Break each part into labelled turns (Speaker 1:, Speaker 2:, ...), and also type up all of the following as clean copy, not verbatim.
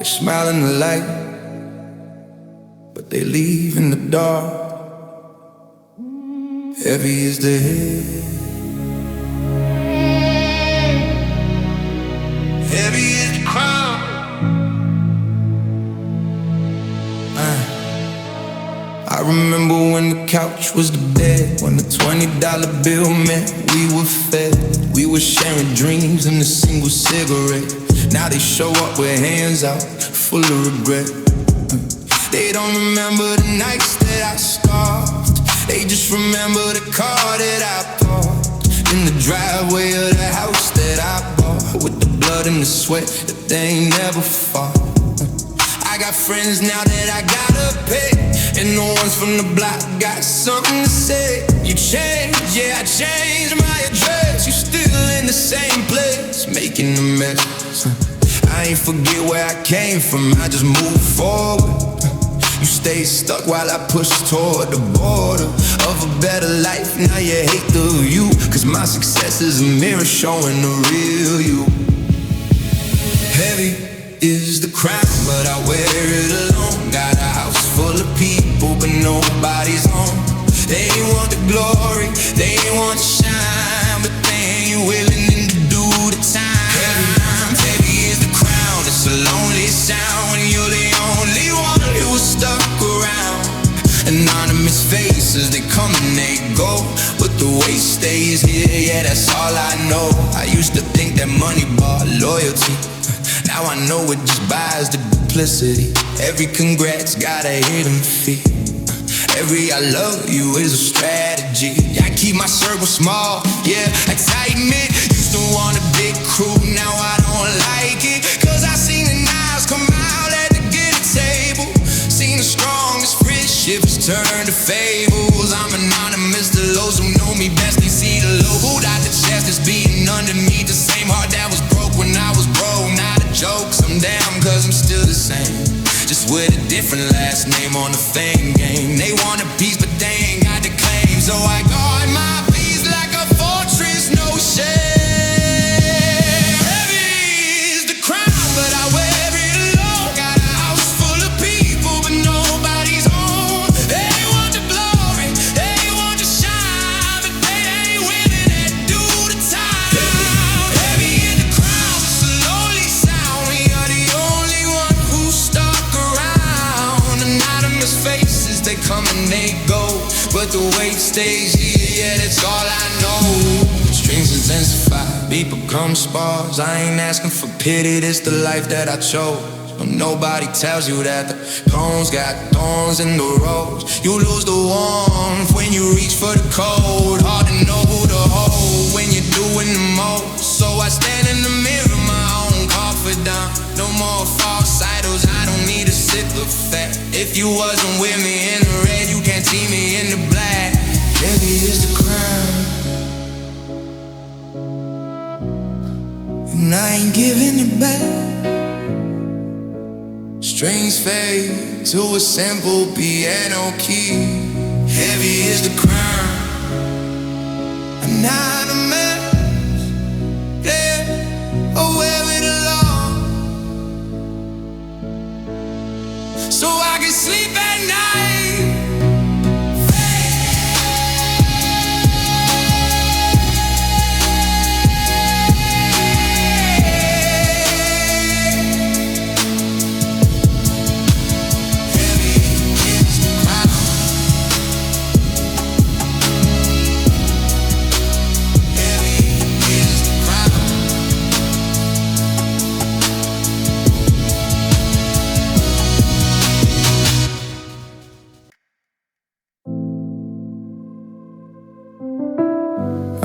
Speaker 1: They smile in the light, but they leave in the dark. Heavy is the head, heavy is the crown. I remember when the couch was the bed, when the $20 bill meant we were fed. We were sharing dreams and a single cigarette. Now they show up with hands out, full of regret. They don't remember the nights that I starved. They just remember the car that I parked in the driveway of the house that I bought, with the blood and the sweat that they ain't never fought. I got friends now that I gotta pay, and the ones from the block got something to say. You changed, yeah, I changed my address. You still in the same place, making a mess. I ain't forget where I came from, I just moved forward. You stay stuck while I push toward the border of a better life. Now you hate the view, cause my success is a mirror showing the real you. Heavy is the crown, but I wear it alone. Got a house full of people, but nobody's home. They want the glory, they want to shine, but they ain't willing to do the time. Heavy is the crown, it's a lonely sound when you're the only one who was stuck around. Anonymous faces, they come and they go, but the weight stays here, yeah, that's all I know. I used to think that money bought loyalty, now I know it just buys the duplicity. Every congrats got a hidden fee. Every I love you is a strategy. I keep my circle small, yeah, I tighten it. Used to want a big crew, now I don't like it, cause I seen the knives come out at the dinner table. Seen the strongest friendships turn to fables. I'm anonymous, the those who know me best, they see the logo. Out the chest is beating underneath, the same heart that was broke when I was broke. Not a joke, I'm down cause I'm still the same, just with a different last name on the fame game. They want a piece but they ain't got the claim, so I guard my peace like a fortress, no shame. But the weight stays here, yeah, that's all I know. Strings intensify, beat become spars. I ain't asking for pity, this the life that I chose. But nobody tells you that the cones got thorns in the roads. You lose the warmth when you reach for the cold. Hard to know who to hold when you're doing the most. So I stand in the mirror, my own confidant. No more false idols, I don't need a sip of fat. If you wasn't with me in the red, you can't see me in the black. Heavy is the crown, and I ain't giving it back. Strings fade to a simple piano key. Heavy is the crown, I'm not a mess, yeah, I wear it alone, so I can sleep at night.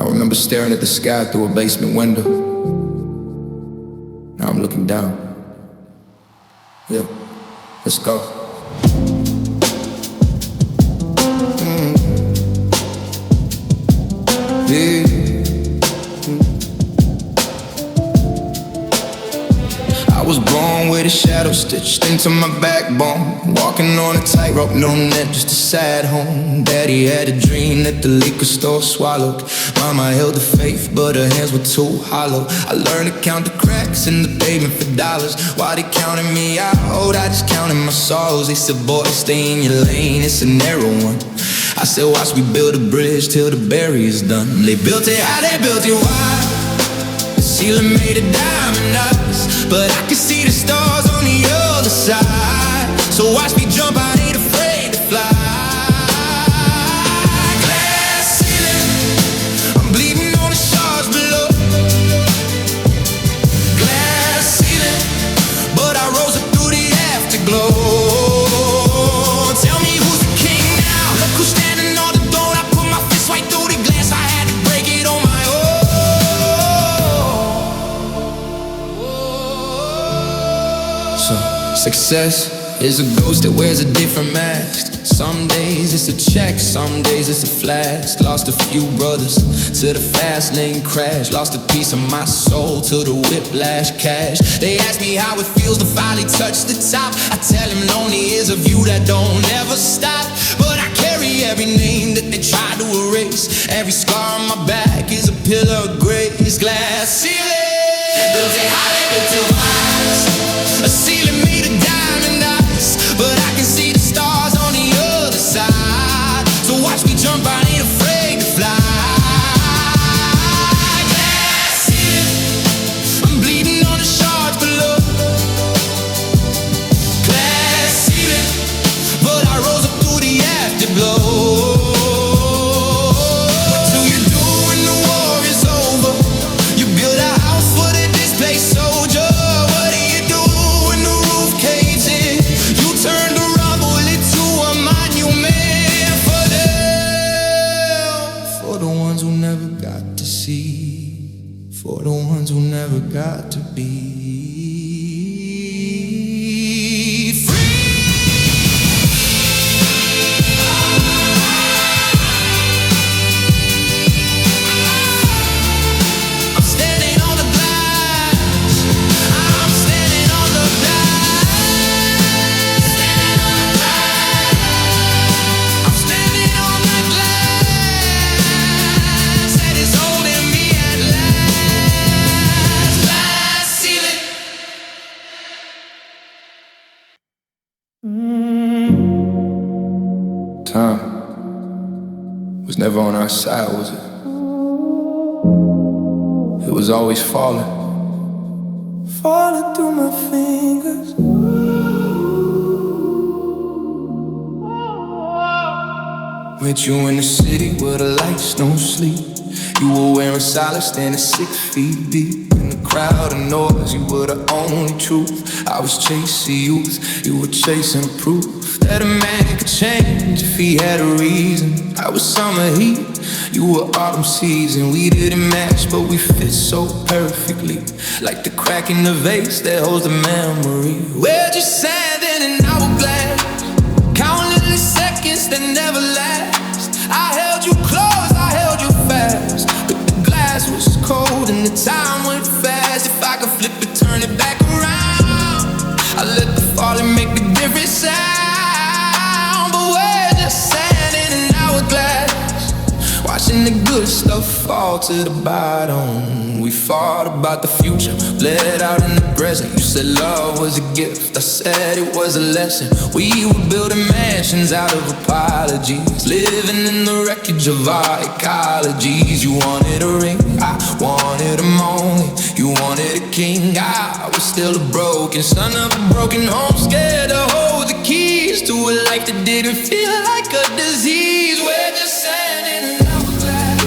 Speaker 1: I remember staring at the sky through a basement window. Now I'm looking down. Yeah, let's go. Yeah. I was born with a shadow metal stitched into my backbone. Walking on a tightrope, no net, just a sad home. Daddy had a dream that the liquor store swallowed. Mama held the faith, but her hands were too hollow. I learned to count the cracks in the pavement for dollars. While they counted me out, I just counted my sorrows. They said, boy, stay in your lane, it's a narrow one. I said, watch me build a bridge till the barrier's done. They built it high, they built it wide. The ceiling made of diamond eyes, but I can see the stars on the other side. So watch me jump, I ain't afraid to fly. Glass ceiling, I'm bleeding on the shards below. Glass ceiling, but I rose up through the afterglow. Tell me who's the king now? Look who's standing on the throne. I put my fist right through the glass. I had to break it on my own. Success is a ghost that wears a different mask. Some days it's a check, some days it's a flash. Lost a few brothers to the fast lane crash. Lost a piece of my soul to the whiplash cash. They ask me how it feels to finally touch the top. I tell them lonely is a view that don't ever stop. But I carry every name that they try to erase. Every scar on my back is a pillar of grace. Glass ceiling, built it high, they built it wide. A ceiling made of diamond eyes, but I can see the stars on the other side. So watch me jump, I ain't afraid to fly. Glass ceiling, I'm bleeding on the shards below. Glass ceiling, but I rose up through the afterglow. What do you do when the war is over? You build a house for the displaced soldier. What do you do when the roof caves in? You turn the rubble into a monument for the ones who never got to see, for the ones who never got to be free. I'm standing on the glass. I'm standing on the glass. I'm standing on the glass that is holding me at last. Glass ceiling. Time was never on our side, was it? It was always falling, falling through my fingers. With you in the city where the lights don't sleep. You were wearing silence, standing 6 feet deep. In the crowd of noise, you were the only truth. I was chasing youth, you were chasing proof that a man could change if he had a reason. I was summer heat, you were autumn season. We didn't match, but we fit so perfectly, like the crack in the vase that holds the memory. We're just sand in an hourglass, counting the seconds that never last. I held you close, I held you fast, but the glass was cold and the time went fast. If I could flip it, turn it back around, I let the falling make the different sound. But we're just sand in an hourglass, watching the good stuff fall to the bottom. We fought about the future, bled out in the present. You said love was a gift, I said it was a lesson. We were building mansions out of apologies, living in the wreckage of our ecologies. You wanted a ring, I wanted a moment. You wanted a king, I was still a broken son of a broken home, scared to hold the keys to a life that didn't feel like a disease. We're just sand in an hourglass.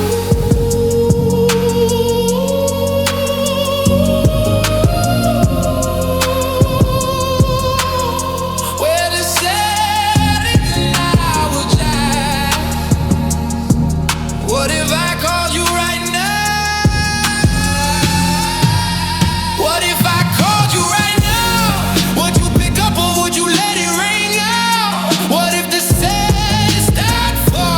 Speaker 1: We're just sand in an hourglass. What if I called you right now? What if I called you right now? Would you pick up or would you let it ring out? What if the sand stopped falling?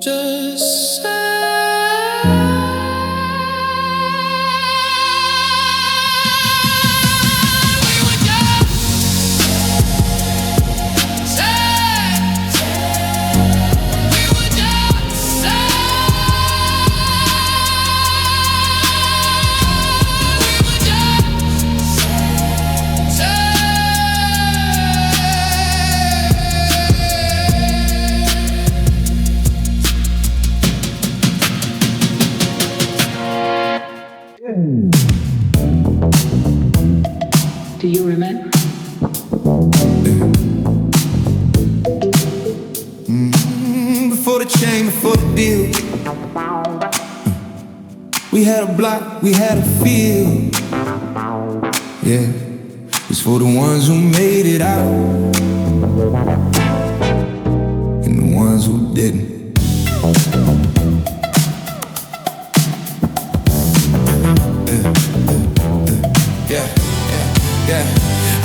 Speaker 1: just say
Speaker 2: Do you remember?
Speaker 1: Before the chain, before the deal, we had a block, we had a field. Yeah, it's for the ones who made it out and the ones who didn't. Yeah,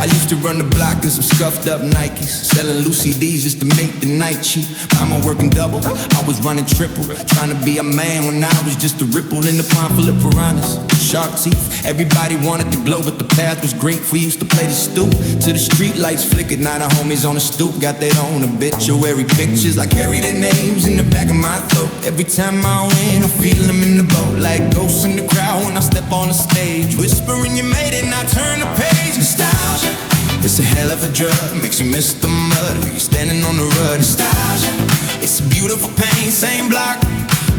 Speaker 1: I used to run the block in some scuffed up Nikes, selling loose CDs just to make the night cheap. Mama working double, I was running triple, trying to be a man when I was just a ripple in the pond full of piranhas. Shark teeth, everybody wanted to glow, but the path was great. We used to play the stoop till the street lights flickered. Now the homies on the stoop got their own obituary pictures. I carry their names in the back of my throat. Every time I win, I feel them in the boat, like ghosts in the crowd when I step on the stage. Whispering you made it, and I turn the page. Nostalgia, it's a hell of a drug, makes you miss the mud when you're standing on the rug. Nostalgia, it's a beautiful pain, same block,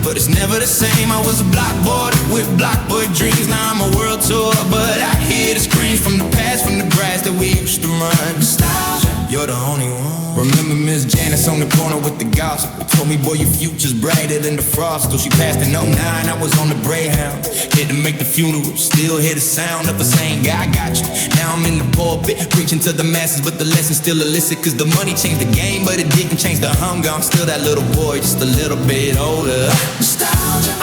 Speaker 1: but it's never the same. I was a block boy with block boy dreams. Now I'm a world tour, but I hear the screams from the past, from the grass that we used to run. Nostalgia, you're the only one. Remember Miss Janice on the corner with the gossip, told me, boy, your future's brighter than the frost. Till she passed in '09, I was on the Greyhound, here to make the funeral. Still hear the sound of the same guy, got you. Now I'm in the pulpit, preaching to the masses, but the lesson's still illicit. Cause the money changed the game, but it didn't change the hunger. I'm still that little boy, just a little bit older. Nostalgia.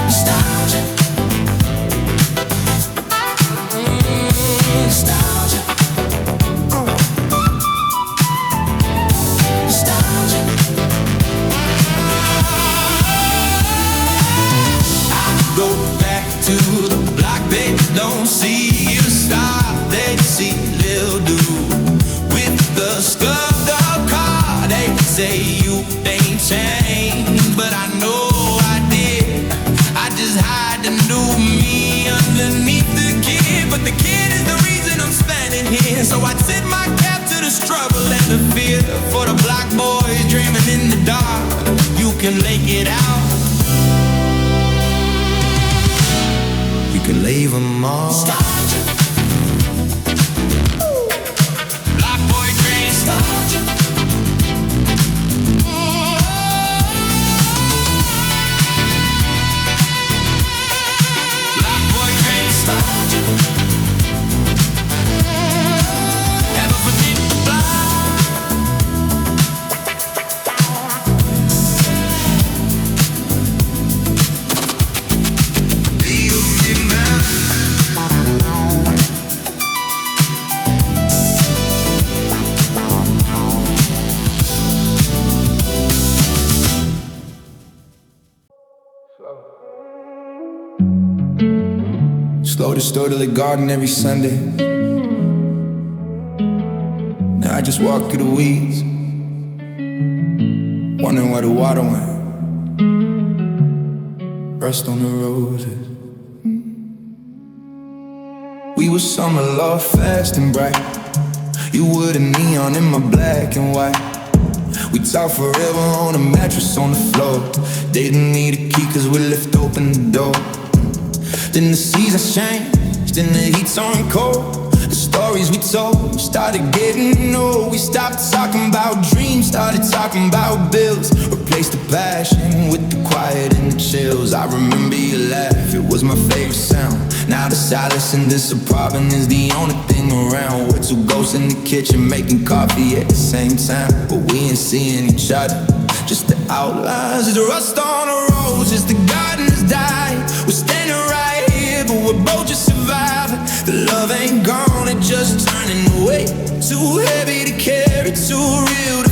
Speaker 1: Nostalgia. Nostalgia. Nostalgia. I go back to the block, baby, don't see you stop. They see Lil Dude with the scuffed up car. They say you ain't changed, but I know I did. I just hide the new me underneath the kid, but the kid is the reason I'm standing here. So I tip my cap to the struggle and the fear for the block boys dreaming in the dark. You can lay it out, you can leave them all. Nostalgia. Block boy dreams. Nostalgia. Block boy dreams. Nostalgia. Ever forget the block? Slow the store to the garden every Sunday. Now I just walk through the weeds, wondering where the water went. Rest on the roses. We were summer love, fast and bright. You were the neon in my black and white. We talked forever on a mattress on the floor. Didn't need a key cause we left open the door. Then the seasons changed and the heat turned cold. The stories we told started getting old. We stopped talking about dreams, started talking about bills. Replaced the passion with the quiet and the chills. I remember your laugh, it was my favorite sound. Now the silence in this apartment is the only thing around. We're two ghosts in the kitchen making coffee at the same time, but we ain't seeing each other, just the outlines. There's rust on the roads, just the gardeners died. We're standing right here, but we're both just surviving. The love ain't gone, it just turning away. Too heavy to carry, too real to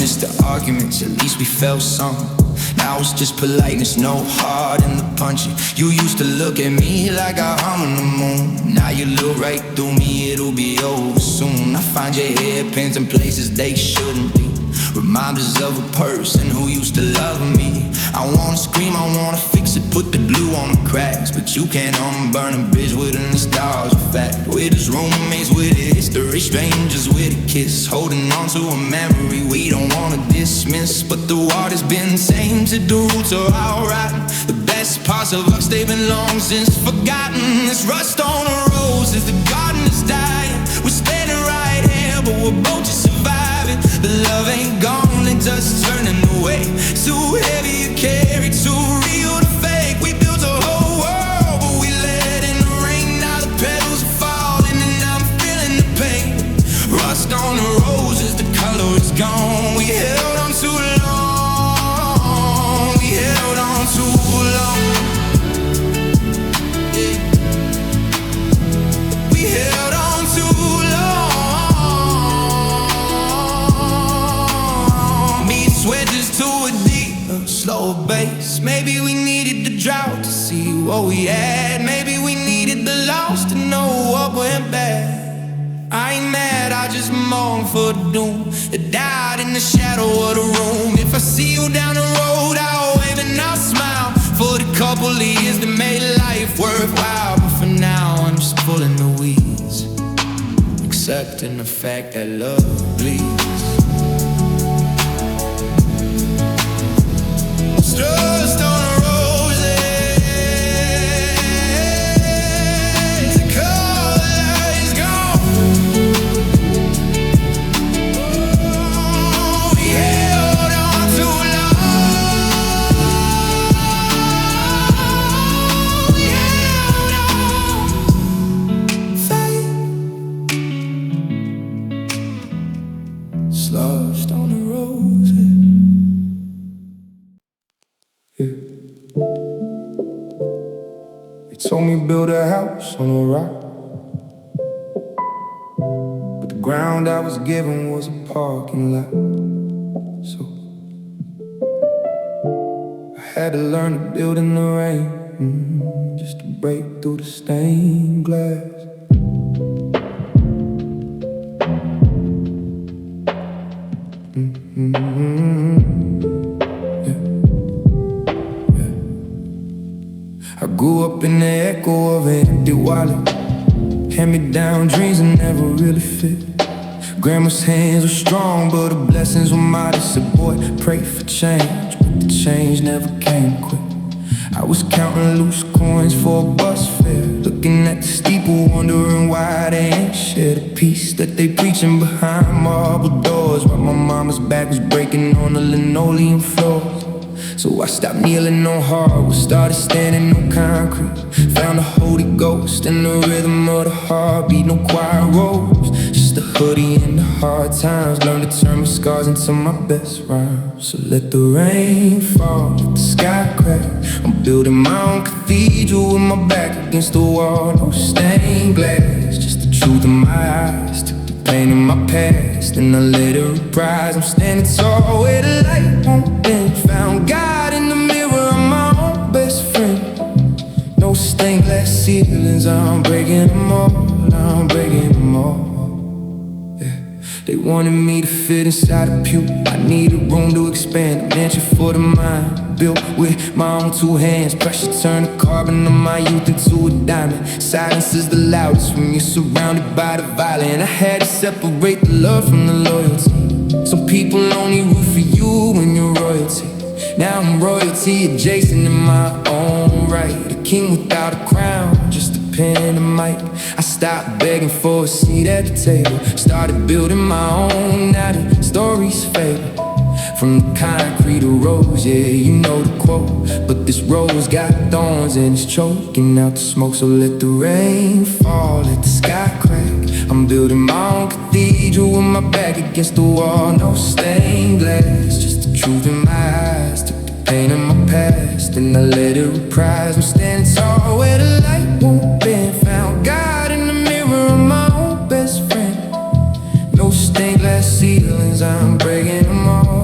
Speaker 1: missed the arguments, at least we felt something. Now it's just politeness, no heart in the punching. You used to look at me like a hum on the moon. Now you look right through me, it'll be over soon. I find your hairpins in places they shouldn't be. Reminders of a person who used to love me. I wanna scream, I wanna fix it, put the glue on the cracks, but you can't unburn a bridge with a nostalgia fact. We're just roommates with a history, strangers with a kiss, holding on to a memory we don't wanna dismiss. But the water's been tainted, the roots are all rotten. The best parts of us, they've been long since forgotten. This rust on the roses, the garden is dying. We're standing right here, but we're both just surviving. The love ain't gone, it just turning away. Too heavy to carry, too real to fake. We built a whole world, but we let in the rain. Now the petals are falling and I'm feeling the pain. Rust on the roses, the color is gone. We held on too long, we held on too long. Yeah. We held on too long. Beat switches to a deeper, slower bass. Maybe we needed the drought to see what we had. Maybe we needed the loss to know what went bad. I ain't mad, I just mourn for the doom that died in the shadow of the room. If I see you down the road, I'll wave and I'll smile for the couple of years that made life worthwhile. But for now, I'm just pulling the weeds, accepting the fact that love bleeds. Trust on the roses, the color is gone. We held on too long. We held on. Fate sloshed on the roses. They told me build a house on a rock, but the ground I was given was a parking lot. So I had to learn to build in the rain, just to break through the stained glass. I grew up in the echo of an empty wallet. Hand-me-down dreams that never really fit. Grandma's hands were strong, but the blessings were modest. So boy, pray for change, but the change never came quick. I was counting loose coins for a bus fare, looking at the steeple, wondering why they ain't share the peace that they preaching behind marble doors, while my mama's back was breaking on the linoleum floors. So I stopped kneeling on hardwood, started standing on concrete. Found the Holy Ghost in the rhythm of the heartbeat. No choir robes, just a hoodie in the hard times. Learned to turn my scars into my best rhymes. So let the rain fall, let the sky crack. I'm building my own cathedral with my back against the wall. No stained glass, just the truth in my eyes. Took the pain in my past and I let it reprise. I'm standing tall where the light won't bend. Found God in the mirror, I'm my own best friend. No stained glass ceilings, I'm breaking them all, I'm breaking them all. Yeah. They wanted me to fit inside a pew. I needed room to expand, a mansion for the mind, built with my own two hands. Pressure turned the carbon of my youth into a diamond. Silence is the loudest when you're surrounded by the violent. I had to separate the love from the loyalty. Some people only root for you when you're royalty. Now I'm royalty adjacent in my own right. A king without a crown, just a pen and a mic. I stopped begging for a seat at the table, started building my own. Now the story's fading from the concrete of rose. Yeah, you know the quote, but this rose got thorns and it's choking out the smoke. So let the rain fall, let the sky crack. I'm building my own cathedral with my back against the wall. No stained glass, just the truth in my eyes. Took the pain in my past and I let it reprise. I'm standing tall where the light won't bend. Found God in the mirror, I'm my own best friend. No stained glass ceilings, I'm breaking them all.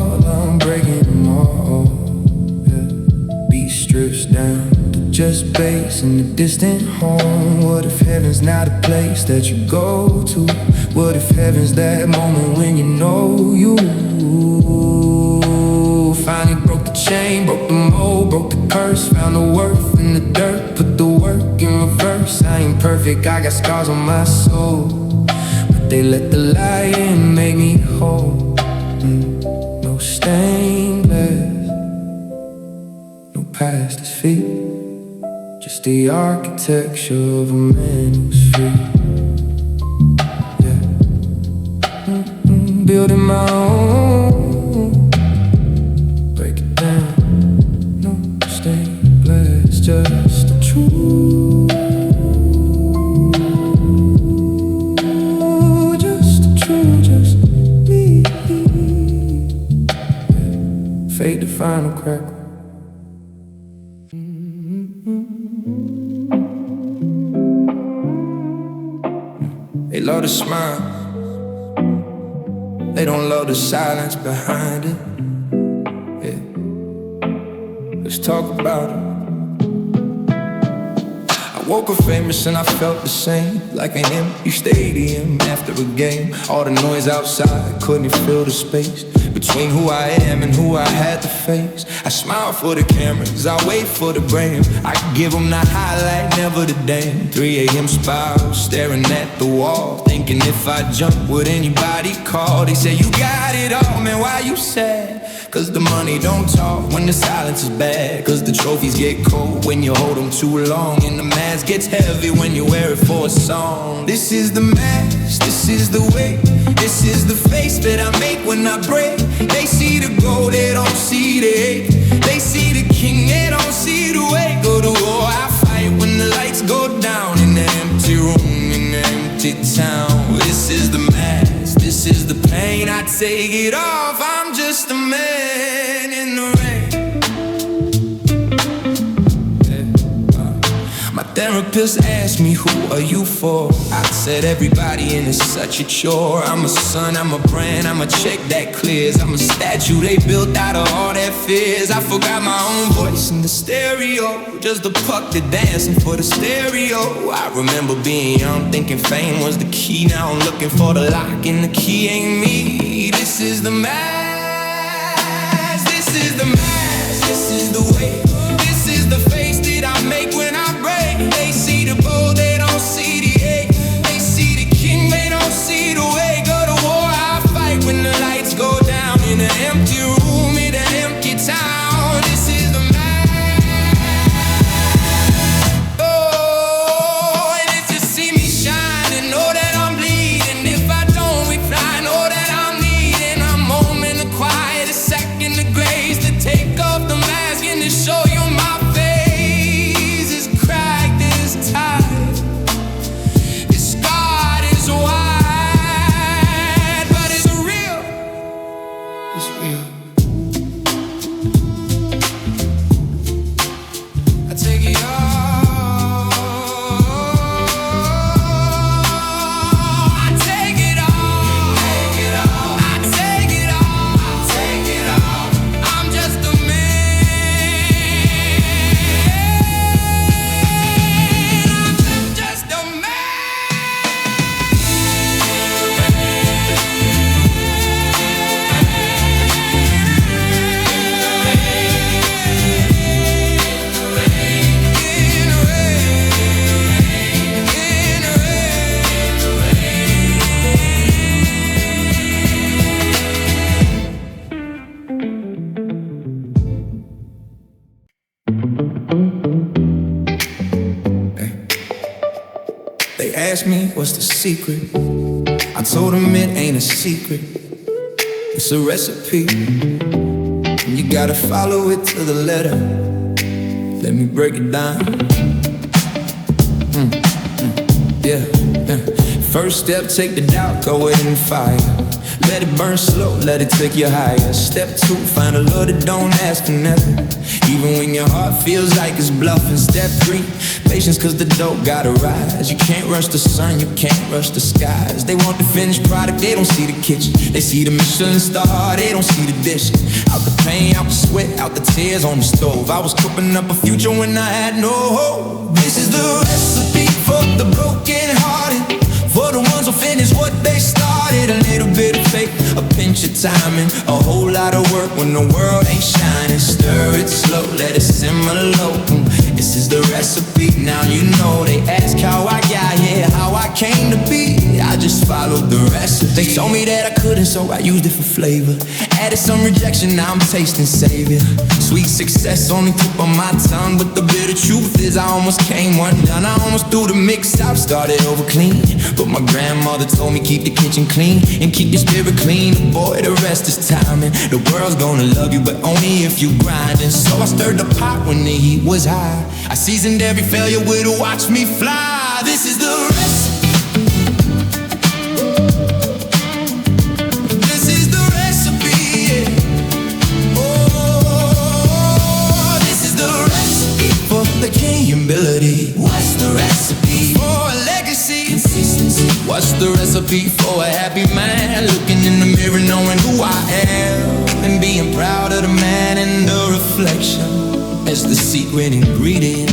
Speaker 1: trips down to just base in the distant home. What if heaven's not a place that you go to? What if heaven's that moment when you know you finally broke the chain, broke the mold, broke the curse, found the worth in the dirt, put the work in reverse. I ain't perfect, I got scars on my soul, but they let the light in, make me whole. No stained glass, no past his feet, just the architecture of a man who's free. Yeah, building my own, break it down. No stained glass, just the truth, just the truth, just me. Yeah. Fade the final crack. They love the smile, they don't love the silence behind it. Yeah. Let's talk about it. I woke up famous and I felt the same, like an empty stadium after a game. All the noise outside, couldn't fill the space between who I am and who I had to face. I smile for the cameras, I wait for the brand. I give them the highlight, never the damn. 3 a.m. spiral, staring at the wall, thinking if I jump, would anybody call? They say you got it all, man, why you sad? Cause the money don't talk when the silence is bad. Cause the trophies get cold when you hold them too long, and the mask gets heavy when you wear it for a song. This is the mask, this is the way, this is the face that I make when I break. They see the gold, they don't see the hate. They see the king, they don't see the way. Go to war, I fight when the lights go down. In the empty room, in the empty town. This is the mask, this is the pain. I take it off, I'm just a man in the rain. My therapist asked me, who are you for? I said everybody, and it's such a chore. I'm a son, I'm a brand, I'm a check that clears. I'm a statue they built out of all that fears. I forgot my own voice in the stereo, just a puck that dancing for the stereo. I remember being young, thinking fame was the key. Now I'm looking for the lock and the key ain't me. This is the mask, this is the mask, this is the way, this is the face that I make when I break. They see the bold, they don't see the hate. They see the king, they don't see the way. Go to war, I fight when the lights go down. In an empty room, in an empty town. This is the man. Oh, and it's to see me shine and know that I'm bleeding. If I don't reply, know that I'm needing. I'm home in the quiet, a second the grace to take off the mask and to show you my face is cracked, is tired, it's scarred, it's wide, but it's real, it's real. I take it all, I take it all, take it all, I take it all, I take it all. I'm just a man, I'm just a man. They asked me what's the secret. I told them it ain't a secret. It's a recipe, and you gotta follow it to the letter. Let me break it down. Yeah. First step, take the doubt, go ahead and fire. Let it burn slow, let it take you higher. Step 2, find a love that don't ask for nothing, even when your heart feels like it's bluffing. Step 3, patience, cause the dough gotta rise. You can't rush the sun, you can't rush the skies. They want the finished product, they don't see the kitchen. They see the Michelin star, they don't see the dishes. Out the pain, out the sweat, out the tears on the stove. I was cooking up a future when I had no hope. This is the recipe for the broken hearted, for the ones who finish what they started. A little bit of faith, a pinch of timing, a whole lot of work when the world ain't shining. Stir it slow, let it simmer low. This is the recipe, now you know. They ask how I got here, how I came to be. I just followed the recipe. They told me that I couldn't, so I used it for flavor. Added some rejection, now I'm tasting savior. Sweet success on the tip of my tongue, but the bitter truth is I almost came undone. I almost threw the mix out, started over clean, but my grandmother told me keep the kitchen clean and keep your spirit clean. Boy, the rest is timing. The world's gonna love you, but only if you grind. And so I stirred the pot when the heat was high. I seasoned every failure with a watch me fly. This is the recipe. This is the recipe, yeah. Oh, this is the recipe for the capability. What's the recipe for a legacy? Consistency. What's the recipe for a happy man? Looking in the mirror, knowing who I am, and being proud of the man in the reflection. As the secret ingredient.